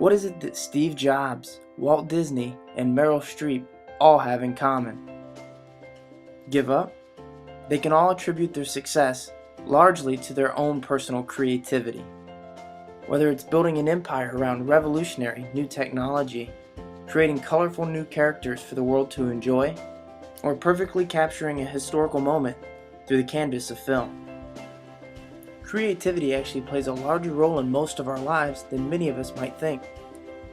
What is it that Steve Jobs, Walt Disney, and Meryl Streep all have in common? Give up? They can all attribute their success largely to their own personal creativity. Whether it's building an empire around revolutionary new technology, creating colorful new characters for the world to enjoy, or perfectly capturing a historical moment through the canvas of film. Creativity actually plays a larger role in most of our lives than many of us might think.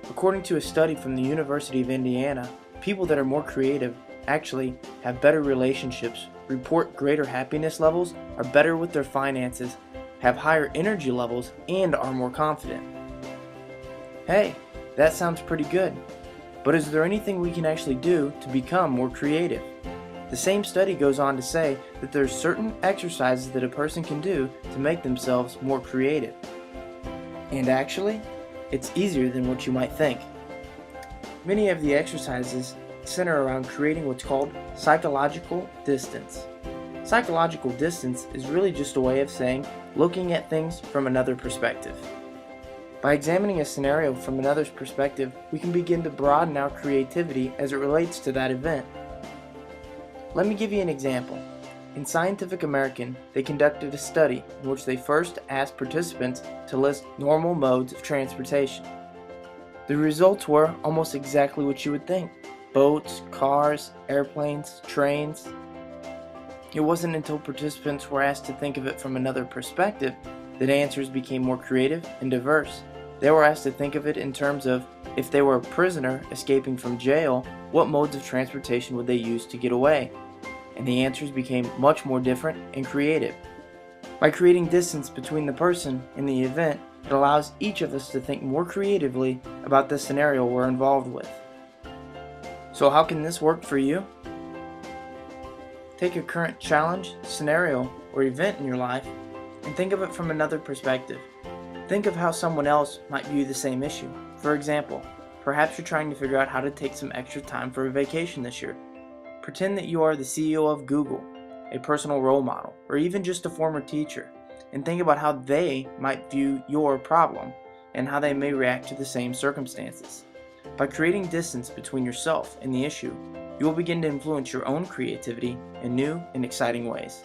According to a study from the University of Indiana, people that are more creative actually have better relationships, report greater happiness levels, are better with their finances, have higher energy levels, and are more confident. Hey, that sounds pretty good. But is there anything we can actually do to become more creative? The same study goes on to say that there are certain exercises that a person can do to make themselves more creative. And actually, it's easier than what you might think. Many of the exercises center around creating what's called psychological distance. Psychological distance is really just a way of saying looking at things from another perspective. By examining a scenario from another's perspective, we can begin to broaden our creativity as it relates to that event. Let me give you an example. In Scientific American, they conducted a study in which they first asked participants to list normal modes of transportation. The results were almost exactly what you would think: boats, cars, airplanes, trains. It wasn't until participants were asked to think of it from another perspective that answers became more creative and diverse. They were asked to think of it in terms of, if they were a prisoner escaping from jail, what modes of transportation would they use to get away? And the answers became much more different and creative. By creating distance between the person and the event, it allows each of us to think more creatively about the scenario we're involved with. So how can this work for you? Take a current challenge, scenario, or event in your life and think of it from another perspective. Think of how someone else might view the same issue. For example, perhaps you're trying to figure out how to take some extra time for a vacation this year. Pretend that you are the CEO of Google, a personal role model, or even just a former teacher, and think about how they might view your problem and how they may react to the same circumstances. By creating distance between yourself and the issue, you will begin to influence your own creativity in new and exciting ways.